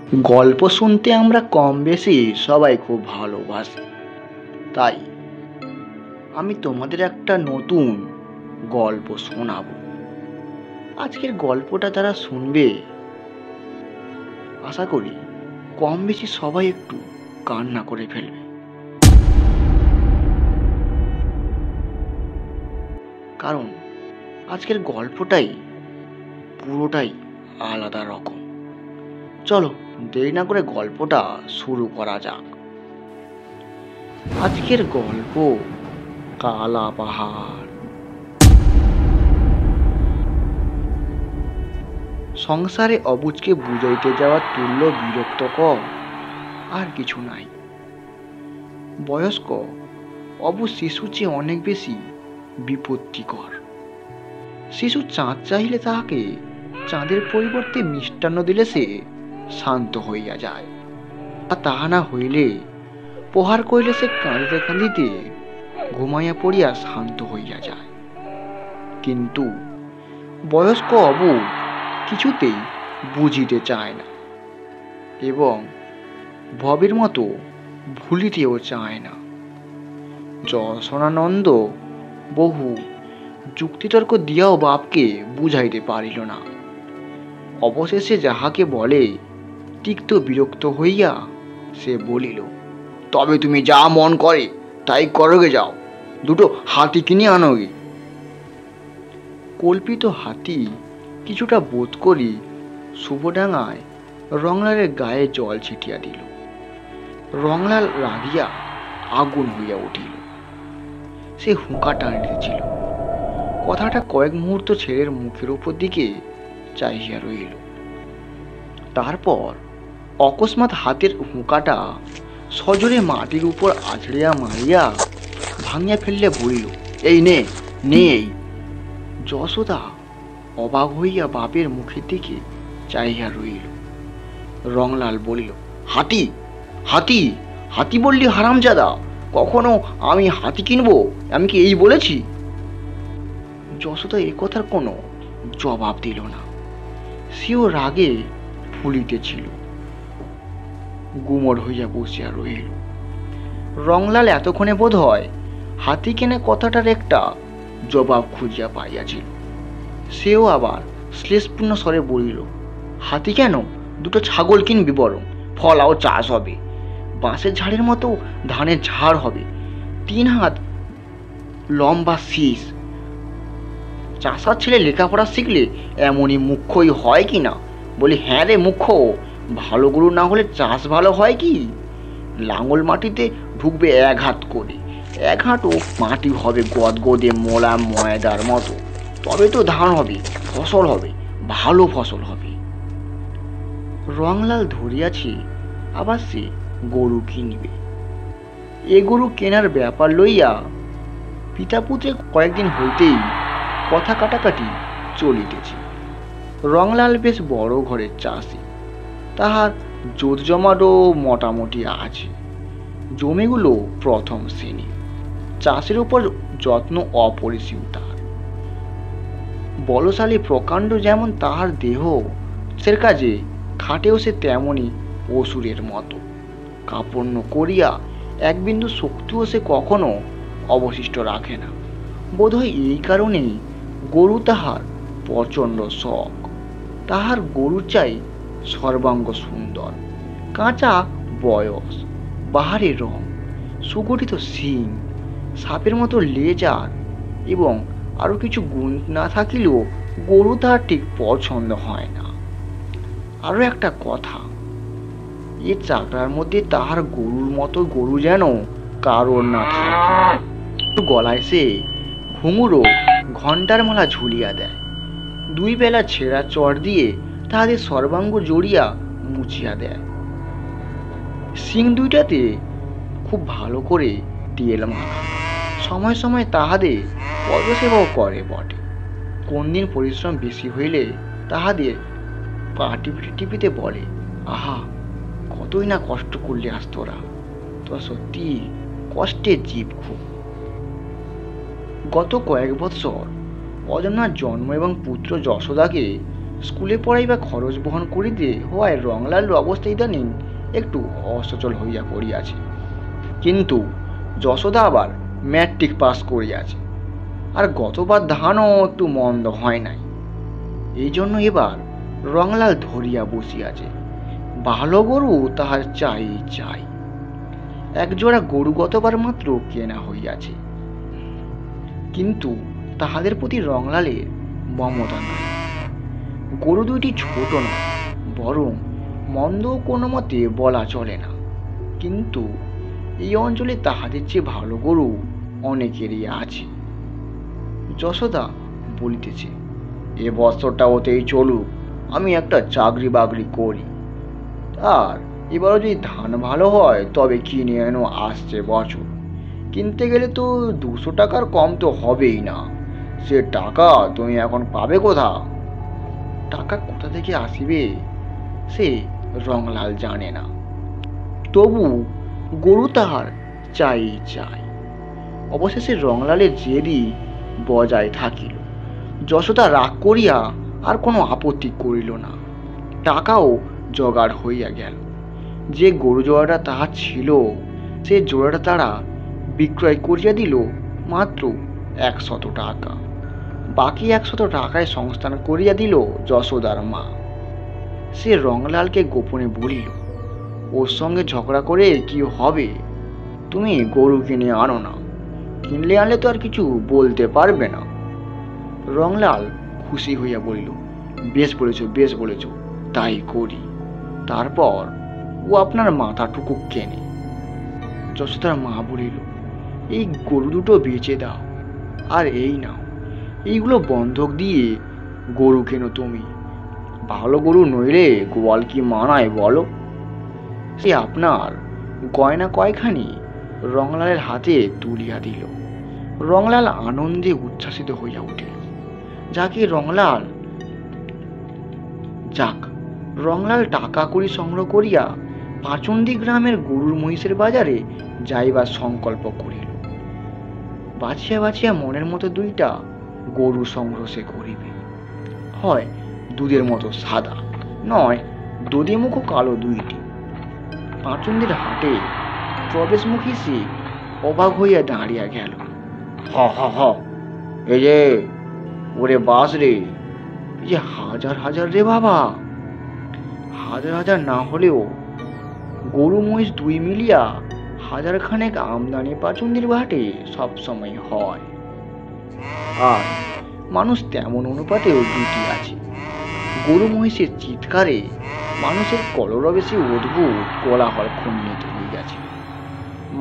গল্প শুনতে আমরা কম বেশি সবাই খুব ভালোবাসি। তাই আমি তোমাদের একটা নতুন গল্প শোনাবো। আজকের গল্পটা যারা শুনবে আশা করি কম বেশি সবাই একটু কান্না করে ফেলবে। কারণ আজকের গল্পটাই পুরোটাই আলাদা রকম। চলো দেরি না করে গল্পটা শুরু করা যাক। আজকের গল্প কালা পাহাড়। সংসারে অবুজকে বুঝাইতে যাওয়ার তুল্য বিরক্তকর আর কিছু নাই। বয়স্ক অবুজ শিশুর চেয়ে অনেক বেশি বিপত্তিকর। শিশু চাঁদ চাহিলে তাহাকে চাঁদের পরিবর্তে মিষ্টান্ন দিলে সে শান্ত হইয়া যায়, আর তাহা না হইলে প্রহার করিলে সে কাঁদিতে কাঁদিতে ঘুমাইয়া পড়িয়া শান্ত হইয়া যায়। কিন্তু বয়স্ক অবুজ কিছুতেই বুঝিতে চায় না এবং ভবের মতো ভুলিতেও চায় না। যশোনানন্দ বহু যুক্তিতর্ক দিয়াও বাপকে বুঝাইতে পারিল না। অবশেষে যাহাকে বলে তিক্ত বিরক্ত হইয়া সে বলিল, তবে তুমি যা মন করে তাই করোগে, যাও দুটো হাতি কিনে আনোগে। কল্পিত হাতি কিছুটা বোধ করি শুভডাঙায় রংলালের গায়ে জল ছিটিয়া দিল। রংলাল রাগিয়া আগুন হইয়া উঠিল। সে হুঁকা টানিতেছিল। কথাটা কয়েক মুহূর্ত ছেলের মুখের উপর দিকে চাহিয়া রইল। তারপর অকস্মাৎ হাতের হুঁকাটা সজোরে মাটির উপর আছড়িয়া মারিয়া ভাঙিয়া ফেললে বলিল, এই নে নে। যশোদা অবাক হইয়া বাপের মুখের দিকে চাহিয়া রইল। রংলাল বলিল, হাতি হাতি হাতি বললি হারামজাদা, কখনো আমি হাতি কিনবো আমি কি এই বলেছি? যশোদা এ কথার কোনো জবাব দিল না। সেও রাগে ফুলিতেছিল, গুমর হইয়া বসিয়া রইল। রংলাল এতক্ষণে বোধ হয় হাতি কেনে কথাটার একটা জবাব খুঁজিয়া পাইয়াছিল। সেও আবার শ্লেষপূর্ণ স্বরে বলিল, হাতি কেন, দুটো ছাগল কিনবি, বরং ফলাও চাষ হবে, বাঁশের ঝাড়ের মতো ধানের ঝাড় হবে, 3 হাত লম্বা শীষ। চাষার ছেলে লেখাপড়া শিখলে এমনই মুখ্যই হয় কি না? বলি, হ্যাঁ রে মুখ্য, ভালো গরু না হলে চাষ ভালো হয় কি? লাঙল মাটিতে ঢুকবে 1 হাত করে, 1 হাঁটু মাটি হবে গদগদে মোলা ময়দার মতো, তবে তো ধান হবে, ফসল হবে, ভালো ফসল হবে। রংলাল ধরিয়াছে আবার সে গরু কিনবে। এ গরু কেনার ব্যাপার লইয়া পিতা পুত্রে কয়েকদিন হইতেই কথা কাটাকাটি চলিতেছে। রংলাল বেশ বড় ঘরের চাষি, তাহার জোত জমাটও মোটামুটি আছে। জমিগুলো প্রথম শ্রেণী। চাষের উপর যত্ন অপরিসীম তার। বলশালী প্রকাণ্ড যেমন তাহার দেহ, সে কাজে খাটেও সে তেমনই অসুরের মতো। কাপড় করিয়া এক বিন্দু শক্তিও সে কখনো অবশিষ্ট রাখে না। বোধহয় এই কারণেই গরু তাহার প্রচণ্ড শখ। তাহার গরু চাই সর্বাঙ্গ সুন্দর, কাঁচা বয়স, বাহারের রং, সুগঠিত শিং, সাপের মতো লেজার এবং আরো কিছু গুণ না থাকিলেও গরু তাহার ঠিক পছন্দ হয় না। আরো একটা কথা, এ চাকরার মধ্যে তাহার গরুর মতো গরু যেন কারোর না থাকে। গলায় সে ঘুঙুরো ঘণ্টার মালা ঝুলিয়া দেয়। 2 বেলা ছেঁড়া চট দিয়ে তাহাদের সর্বাঙ্গ জড়িয়া মুছিয়া দেয়। শিং 2টাতে খুব ভালো করে তেল মাখা। সময় সময় তাহাদের পদসেবাও করে বটে। কোন দিন পরিশ্রম বেশি হইলে তাহাদের পা টিপিতে টিপিতে বলে, আহা কতই না কষ্ট করলে আস তোরা সত্যি কষ্টের জীব খুব। গত কয়েক বৎসর অজন্মার জন্ম এবং পুত্র যশোদাকে স্কুলে পড়াই বা খরচ বহন করিতে হওয়ায় রংলালের অবস্থা ইদানিং একটু অসচল হইয়া পড়িয়াছে। কিন্তু যশোদা আবার ম্যাট্রিক পাস করিয়াছে, আর গতবার ধানও একটু মন্দ হয় নাই। এই জন্য এবার রংলাল ধরিয়া বসিয়াছে, ভালো গরু তাহার চাই চাই। একজোড়া গরু গতবার মাত্র কেনা হইয়াছে, কিন্তু তাহাদের প্রতি রংলালের মমতা নাই। গরু দুইটি ছোট নয়, বরং মন্দ কোনো মতে বলা চলে না, কিন্তু এই অঞ্চলে তাহাদের চেয়ে ভালো গরু অনেকেরই আছে। যশোদা বলিতেছে, এ বছরটা ওতেই চলুক, আমি একটা চাকরি বাকরি করি, আর এবারও যদি ধান ভালো হয় তবে কিনে এনো আসছে বছর। কিনতে গেলে তো 200 টাকার কম তো হবেই না, সে টাকা তুমি এখন পাবে কোথা? টাকা কোথা থেকে আসিবে সে রংলাল জানে না, তবু গরু তাহার চাই চাই। অবশেষে রংলালের জেদই বজায় থাকিল। যশোদা রাগ করিয়া আর কোনো আপত্তি করিল না। টাকাও জোগাড় হইয়া গেল। যে গরু জোড়াটা তাহার ছিল, সে জোড়াটা তারা বিক্রয় করিয়া দিল মাত্র 100 টাকা। বাকি 100 টাকায় সংস্থান করিয়া দিল যশোদার মা। সে রংলালকে গোপনে বলিল, ওর সঙ্গে ঝগড়া করে কি হবে, তুমি গরু কিনে আনো না, কিনলে আনলে তো আর কিছু বলতে পারবে না। রংলাল খুশি হইয়া বলিল, বেশ বলেছ বেশ বলেছ, তাই করি। তারপর ও আপনার মাথাটুকু কেনে। যশোদার মা বলিল, এই গরু দুটো বেচে দাও, আর এই নাও, এইগুলো বন্ধক দিয়ে গরু কেনো তুমি। ভালো গরু নইলে গোয়াল কি মানায় বলো? সে আপনার গয়না কয়খানি রংলালের হাতে তুলিয়া দিল। রংলাল আনন্দে উচ্ছ্বাসিত হইয়া উঠিল। রংলাল টাকা করি সংগ্রহ করিয়া পাচন্দি গ্রামের গরুর মহিষের বাজারে যাইবার সংকল্প করিল। বাছিয়া বাছিয়া মনের মতো 2টা গরু সংগ্রহ সে করিবে, হয় দুধের মতো সাদা, নয় দধিমুখো কালো 2টি। পাচন্দির হাটে প্রবেশমুখী সে অবাক হইয়া দাঁড়িয়া গেল। হ হ হ, এই যে ওরে বাস রে, এই যে হাজার হাজার রে বাবা, হাজার হাজার না হলেও গরু মহিষ 2 মিলিয়া 1000 খানেক আমদানি পাচন্দির হাটে সবসময় হয়। আর মানুষ তেমন অনুপাতেও 2টি আছে। গরু মহিষের চিৎকারে মানুষের কলরবে সে অদ্ভুত কোলাহল খণ্ডিত হইয়াছে।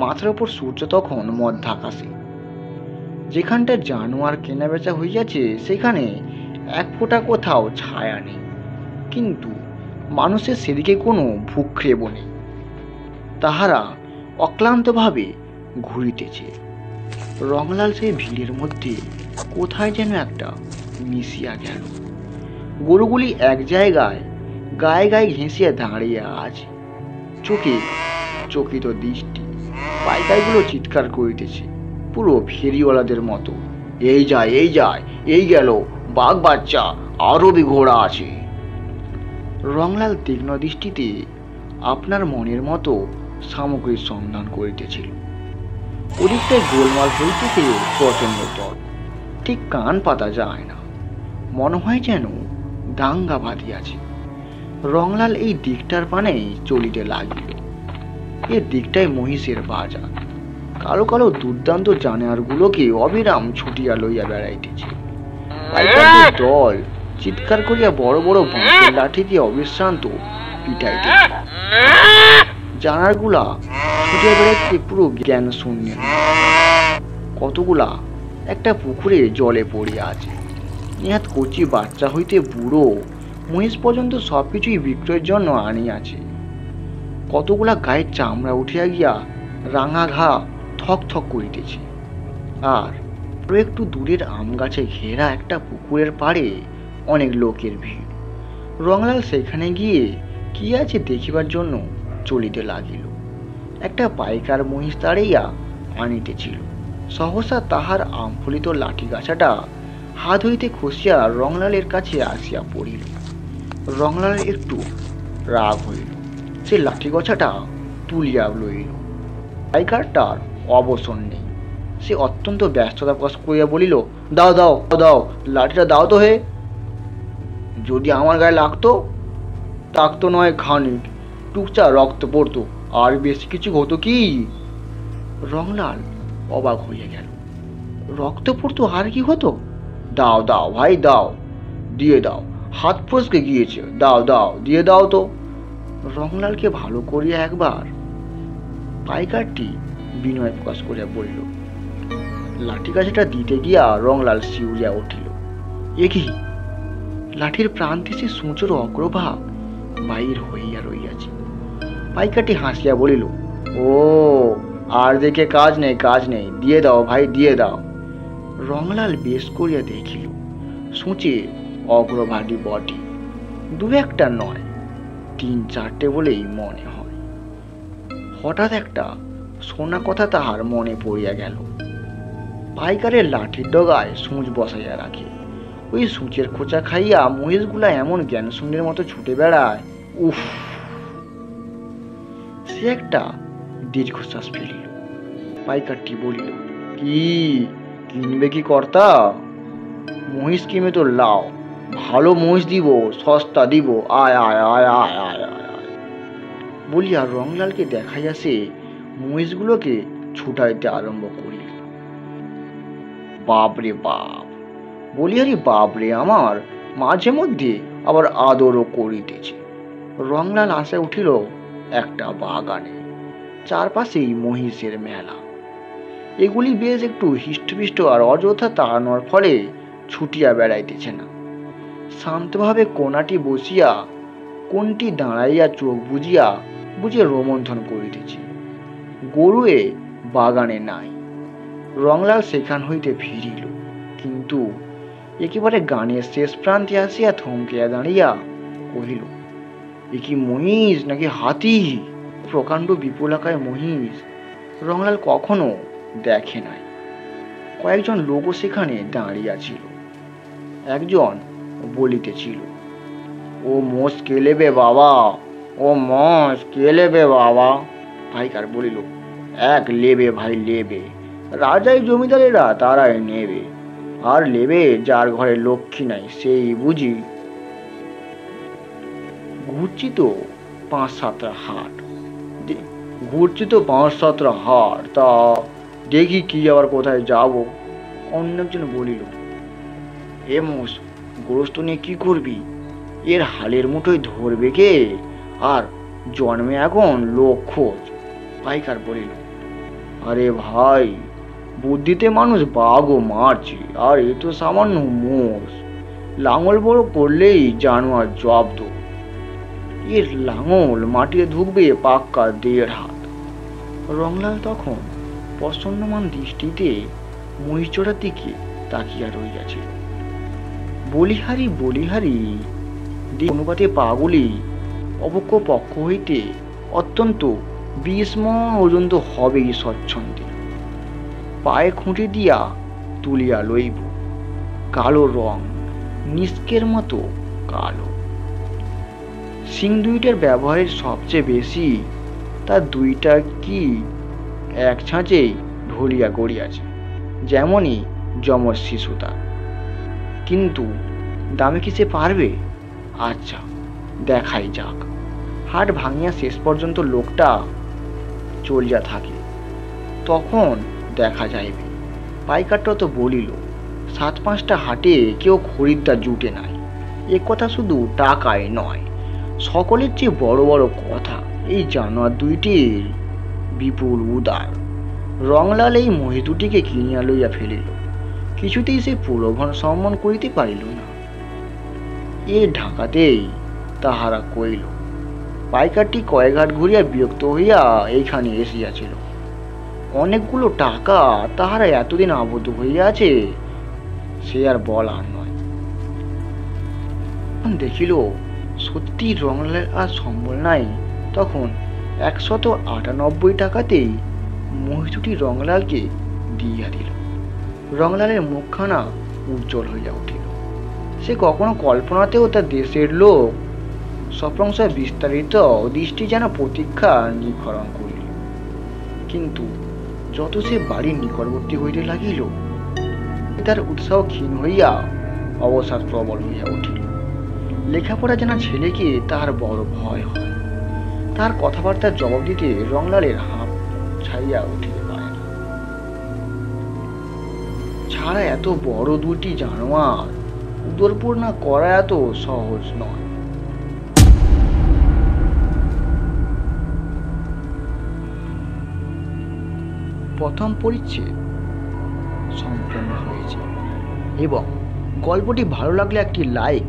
মাথার ওপর সূর্য তখন মধ্যাকাশে। যেখানটা জানোয়ার কেনা বেচা হইয়াছে সেখানে 1 ফোঁটা কোথাও ছায়া নেই, কিন্তু মানুষের সেদিকে কোনো ভূক্ষেপ নেই। তাহারা অক্লান্তভাবে ঘুরিতেছে। রংলাল সেই ভিড়ের মধ্যে কোথায় যেন একটা মিশিয়া গেল। গরুগুলি এক জায়গায় গায়ে গায়ে ঘেঁষিয়া দাঁড়িয়ে আছে, চোখে চকিত দৃষ্টি। পাইকারগুলো চিৎকার করিতেছে পুরো ফেরিওয়ালাদের মতো, এই যায় এই যায়, এই গেল বাঘ বাচ্চা, আরো ঘোড়া আছে। রংলাল তীক্ষ্ণ দৃষ্টিতে আপনার মনের মতো সামগ্রীর সন্ধান করিতেছিল। ওদিকটায় গোলমাল হইতেছে প্রচন্ড তর্ক, ঠিক কান পাতা যায় না, মনে হয় যেন দাঙ্গা বাঁধিয়াছে। রংলাল এই দিকটার পানেই চলিতে লাগিল। এ দিকটায় মহিষের বাজার। কালো কালো দুর্দান্ত জানোয়ারগুলোকে অবিরাম ছুটিয়া লইয়া বেড়াইতেছে। পাইকারদের দল চিৎকার করিয়া বড় বড় বাঁশের লাঠি দিয়ে অবিশ্রান্ত পিটাইতেছে। জানোয়ারগুলা ছুটিয়া বেড়াইতে পুরো জ্ঞান শূন্য। কতগুলা একটা পুকুরে জলে পড়িয়া আছে। নিহাত কচি বাচ্চা হইতে বুড়ো মহিষ পর্যন্ত সবকিছুই বিক্রয়ের জন্য আনিয়াছে। কতগুলা গায়ের চামড়া উঠিয়া গিয়া রাঙা ঘা থক থক করিতেছে। আর একটু দূরের আম গাছে ঘেরা একটা পুকুরের পাড়ে অনেক লোকের ভিড়। রংলাল সেখানে গিয়ে কি আছে দেখিবার জন্য চলিতে লাগিল। একটা পাইকার মহিষ তাড়াইয়া আনিতেছিল। সহসা তাহার আমফলিত লাঠি গাছাটা হাত হইতে খসিয়া রংলালের কাছে আসিয়া পড়িল। রংলাল একটু রাগ হইল, সে লাঠি গছাটা তুলিয়া লইল। পাইকারটার অবসর নেই, সে অত্যন্ত ব্যস্ততা প্রকাশ করিয়া বলিল, দাও দাও দাও, লাঠিটা দাও তো হে। যদি আমার গায়ে লাগতো, থাকতো নয় খানিক, টুকচা রক্ত পড়তো, আর বেশি কিছু হতো কি? রংলাল অবাক হইয়া গেল। রক্ত পড়তো আর কি হতো? দাও দাও ভাই দাও, দিয়ে দাও, হাত ফসকে গিয়েছে, দাও দাও, দিয়ে দাও তো। রংলালকে ভালো করিয়া একবার। পাইকারটি বিনয় প্রকাশ করিয়া বলিল। লাঠি কাছিটা দিতে গিয়া রংলাল শিউরিয়া উঠিল। এ কি, লাঠির প্রান্তে সে সূচর অগ্রভাগ বাহির হইয়া রইয়াছে। পাইকারটি হাসিয়া বলিল, ও, আর দেখে কাজ নেই, কাজ নেই, দিয়ে দাও ভাই, দিয়ে দাও। রংলাল বেশ করিয়া দেখিল, সূচে অগ্রভাগই বটে, দু একটা নয়, 3-4টে বলেই মনে হয়। হঠাৎ একটা শোনা কথা তাহার মনে পড়িয়া গেল। পাইকারের লাঠির ডগায় সূচ বসাইয়া রাখে, ওই সূচের খোঁচা খাইয়া মহিষগুলা এমন জ্ঞান শূন্যের মতো ছুটে বেড়ায়। উফ! সে একটা দীর্ঘশ্বাস ফেলিল। পাইকারটি বলিল, কি কিনবে কি কর্তা? মহিষ কিনে তো লাও, ভালো মহিষ দিব, সস্তা দিব, আয় আয় আয় আয় আয় আয় আয় বলিয়া রংলালকে দেখাইয়া সে মহিষগুলোকে ছুটাইতে আরম্ভ করিল। বাপরে বাপ বলিয়ারি, বাপরে আমার, মাঝে মধ্যে আবার আদরও করিতেছে। রংলাল আসে উঠিল একটা বাগানে, চারপাশেই মহিষের মেলা। এগুলি বেশ একটু হিষ্টপিষ্ট, আর অযথা তাড়ানোর ফলে ছুটিয়া বেড়াইতেছে না। শান্তভাবে কোনাটি বসিয়া, কোনটি দাঁড়াইয়া চোখ বুঝিয়া বুঝিয়া রোমন্থন করিতেছে। গরুয়ে বাগানে নাই। রংলাল সেখান হইতে ফিরিল, কিন্তু একেবারে গানের শেষ প্রান্তে আসিয়া থমকিয়া দাঁড়িয়া কহিল, এ কি মহিষ নাকি হাতি? প্রকাণ্ড বিপুলাকায় মহিষ রংলাল কখনো দেখে নাই। কয়েকজন লোকও সেখানে দাঁড়িয়াছিল। একজন বলিতেছিল, ও মোষ কে লেবে বাবা, ও মোষ কে লেবে বাবা। পাইকার বলিল, এক লেবে ভাই লেবে, রাজাই জমিদারেরা তারাই নেবে, আর লেবে যার ঘরে লক্ষ্মী নাই সেই বুঝি। ঘুরছি তো 5-7টা হাট, তা দেখি কি আবার কোথায় যাব। অন্য একজন বলিল, এ মোষ, গোরস্ত নিয়ে কি করবি? এর হালের মুঠোয় ধরবে কে? আর জন্মে এখন লোক খোঁজ। পাইকার বলিল, আরে ভাই, বুদ্ধিতে মানুষ বাঘও মারছে, আর এ তো সামান্য মোষ, লাঙল বড় করলেই জানোয়ার জব্দ। এর লাঙল মাটিতে ঢুকবে পাক্কা 1.5 হাত। রংলাল তখন প্রসন্নমান দৃষ্টিতে মহিষজোড়ার দিকে তাকিয়া রইয়াছিল। বলিহারি বলিহারি অনুপাতে পাগুলি অপক্ষ পক্ষ হইতে অত্যন্ত 20 মণ পর্যন্ত হবেই স্বচ্ছন্দে। পায়ে খুঁটি দিয়া তুলিয়া লইব, কালো রং, নিষ্কের মতো কালো। সিং দুইটার ব্যবহারের সবচেয়ে বেশি, তার দুইটা কি এক ছাঁচেই ঢলিয়া গড়িয়াছে, যেমনই যমজ শিশু তার। কিন্তু দামে কি সে পারবে? আচ্ছা, দেখাই যাক। হাট ভাঙিয়া শেষ পর্যন্ত লোকটা চলিয়া থাকে, তখন দেখা যাইবে। পাইকারটা তো বলিল, 7-5টা হাটে কেউ খরিদ্দার জুটে নাই। এ কথা শুধু টাকায় নয়, সকলের চেয়ে বড় বড় কথা এই জানোয়ার দুইটির বিপুল উদার। রংলাল এই মহিষ দুটিকে কিনিয়া লইয়া ফেলিল, কিছুতেই সে প্রলোভন সম্মান করিতে পারিল না। এ ঢাকাতেই তাহারা কইল। পাইকারটি কয়েক হাট ঘুরিয়া বিরক্ত হইয়া এইখানে এসিয়াছিল। অনেকগুলো টাকা তাহারা এতদিন আবদ্ধ হইয়াছে, সে আর বলার নয়। দেখিল সত্যি রংলালের আর সম্বল নাই, তখন 198 টাকাতেই মহিষ দুটি রংলালকে দিয়া দিল। রংলালের মুখখানা উজ্জ্বল হইয়া উঠিল। সে কখনো কল্পনাতেও তার দেশের লোক সপ্রংশে বিস্তারিত দৃষ্টি যেন প্রতীক্ষা নিখরণ করিল। কিন্তু যত সে বাড়ির নিকটবর্তী হইতে লাগিল, তার উৎসাহ ক্ষীণ হইয়া অবসাদ প্রবল হইয়া উঠিল। লেখাপড়া জানা ছেলেকে তাহার বড় ভয় হয়। তার কথাবার্তার জবাব দিতে রংলালের হাঁপ ছাড়িয়া উঠিতে পারে না। ছাড়া এত বড় দুটি জানোয়ার উদরপূর্ণা করা এত সহজ নয়। প্রথম পরিচ্ছেদ সম্পূর্ণ হয়েছে এবং গল্পটি ভালো লাগলে একটি লাইক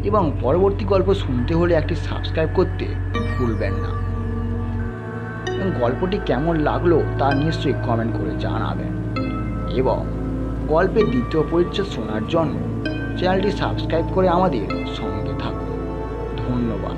এবং পরবর্তী গল্প শুনতে হলে একটি সাবস্ক্রাইব করতে ভুলবেন না। এবং গল্পটি কেমন লাগলো তা নিশ্চয়ই কমেন্ট করে জানাবেন এবং গল্পের দ্বিতীয় পরিচ্ছেদ শোনার জন্য চ্যানেলটি সাবস্ক্রাইব করে আমাদের সঙ্গে থাকুন। ধন্যবাদ।